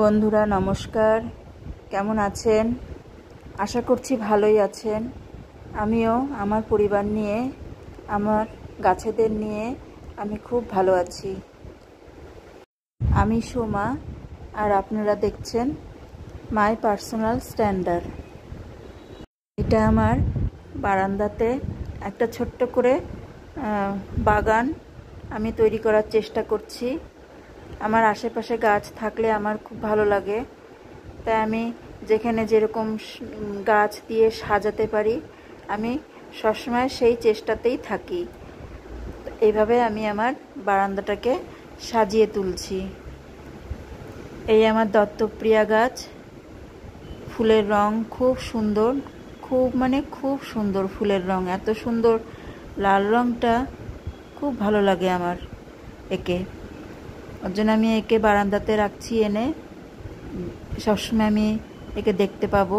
বন্ধুরা নমস্কার, কেমন আছেন? আশা করছি ভালোই আছেন। আমিও আমার পরিবার নিয়ে, আমার গাছেদের নিয়ে আমি খুব ভালো আছি। আমি সোমা, আর আপনারা দেখছেন মাই পার্সোনাল স্ট্যান্ডার্ড। এটা আমার বারান্দাতে একটা ছোট্ট করে বাগান আমি তৈরি করার চেষ্টা করছি। আমার আশেপাশে গাছ থাকলে আমার খুব ভালো লাগে, তাই আমি যেখানে যেরকম গাছ দিয়ে সাজাতে পারি আমি সবসময় সেই চেষ্টাতেই থাকি। এইভাবে আমি আমার বারান্দাটাকে সাজিয়ে তুলছি। এই আমার দত্তপ্রিয়া গাছ, ফুলের রং খুব সুন্দর, খুব সুন্দর ফুলের রং, এত সুন্দর লাল রংটা খুব ভালো লাগে আমার একে। ওর জন্য আমি একে বারান্দাতে রাখছি এনে, সবসময় আমি একে দেখতে পাবো।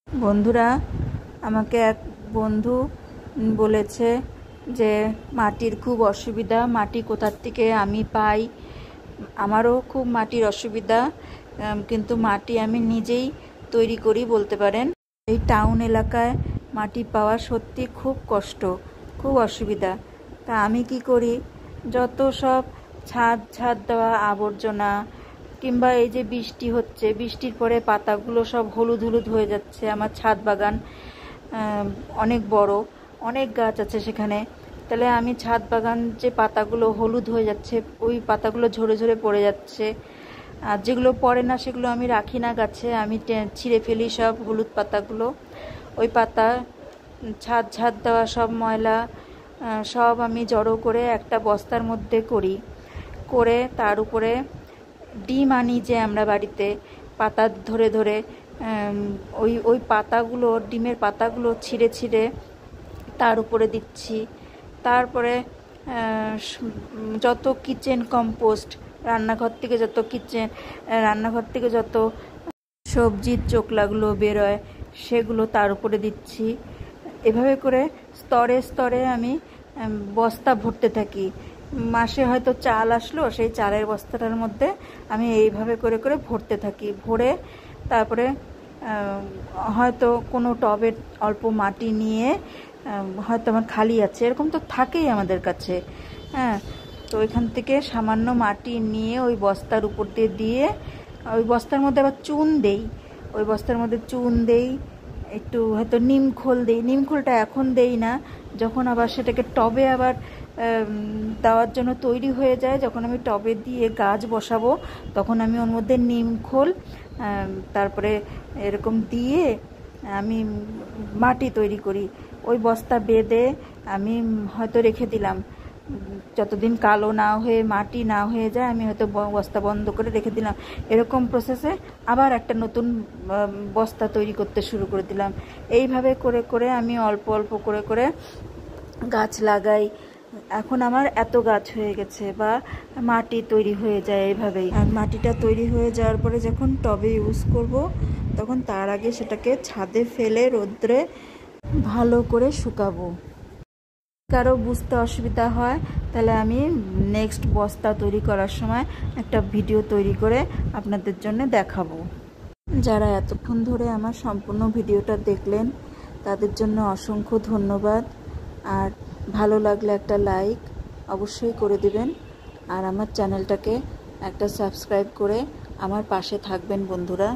বন্ধুরা, আমাকে এক বন্ধু বলেছে যে মাটির খুব অসুবিধা, মাটি কোথার থেকে আমি পাই। আমারও খুব মাটির অসুবিধা, কিন্তু মাটি আমি নিজেই তৈরি করি বলতে পারেন। এই টাউন এলাকায় মাটি পাওয়া সত্যি খুব কষ্ট, খুব অসুবিধা। তা আমি কি করি, যত সব ছাদ দেওয়া আবর্জনা, কিংবা এই যে বৃষ্টি হচ্ছে, বৃষ্টির পরে পাতাগুলো সব হলুদ হলুদ হয়ে যাচ্ছে। আমার ছাদ বাগান অনেক বড়, অনেক গাছ আছে সেখানে। তাহলে আমি ছাদ বাগান যে পাতাগুলো হলুদ হয়ে যাচ্ছে, ওই পাতাগুলো ঝরে ঝরে পড়ে যাচ্ছে। আর যেগুলো পড়ে না সেগুলো আমি রাখি না গাছে, আমি ছিঁড়ে ফেলি সব হলুদ পাতাগুলো। ওই পাতা, ছাদ দেওয়া সব ময়লা সব আমি জড়ো করে একটা বস্তার মধ্যে করে তার উপরে ডিম আনি যে আমরা বাড়িতে, পাতা ধরে ধরে ওই পাতাগুলো, ডিমের পাতাগুলো ছিঁড়ে ছিঁড়ে তার উপরে দিচ্ছি। তারপরে যত কিচেন কম্পোস্ট, রান্নাঘর থেকে যত সবজির চোকলাগুলো বেরোয় সেগুলো তার উপরে দিচ্ছি। এভাবে করে স্তরে স্তরে আমি বস্তা ভরতে থাকি। মাসে হয়তো চাল আসলো, সেই চালের বস্তাটার মধ্যে আমি এইভাবে করে করে ভরতে থাকি। ভরে তারপরে হয়তো কোনো টবে অল্প মাটি নিয়ে, হয়তো আমার খালি আছে, এরকম তো থাকেই আমাদের কাছে, হ্যাঁ। তো ওইখান থেকে সামান্য মাটি নিয়ে ওই বস্তার উপর দিয়ে ওই বস্তার মধ্যে আবার চুন দেই। ওই বস্তার মধ্যে চুন দেই, একটু হয়তো নিমখোল দেই। নিমখোলটা এখন দেই না, যখন আবার সেটাকে টবে আবার দেওয়ার জন্য তৈরি হয়ে যায়, যখন আমি টবে দিয়ে গাছ বসাবো, তখন আমি ওর মধ্যে নিমখোল তারপরে এরকম দিয়ে আমি মাটি তৈরি করি। ওই বস্তা বেঁধে আমি হয়তো রেখে দিলাম, যতদিন কালো না হয়ে মাটি না হয়ে যায় আমি হয়তো বস্তা বন্ধ করে রেখে দিলাম। এরকম প্রসেসে আবার একটা নতুন বস্তা তৈরি করতে শুরু করে দিলাম। এইভাবে করে করে আমি অল্প অল্প করে করে গাছ লাগাই। এখন আমার এত গাছ হয়ে গেছে, বা মাটি তৈরি হয়ে যায় এইভাবেই। আর মাটিটা তৈরি হয়ে যাওয়ার পরে যখন টবে ইউজ করব, তখন তার আগে সেটাকে ছাদে ফেলে রোদ্রে ভালো করে শুকাবো। কারো বুঝতে অসুবিধা হয় তাহলে আমি নেক্সট বস্তা তৈরি করার সময় একটা ভিডিও তৈরি করে আপনাদের জন্য দেখাবো। যারা এতক্ষণ ধরে আমার সম্পূর্ণ ভিডিওটা দেখলেন তাদের জন্য অসংখ্য ধন্যবাদ। আর ভালো লাগলে একটা লাইক অবশ্যই করে দিবেন, আর আমার চ্যানেলটাকে একটা সাবস্ক্রাইব করে আমার পাশে থাকবেন বন্ধুরা।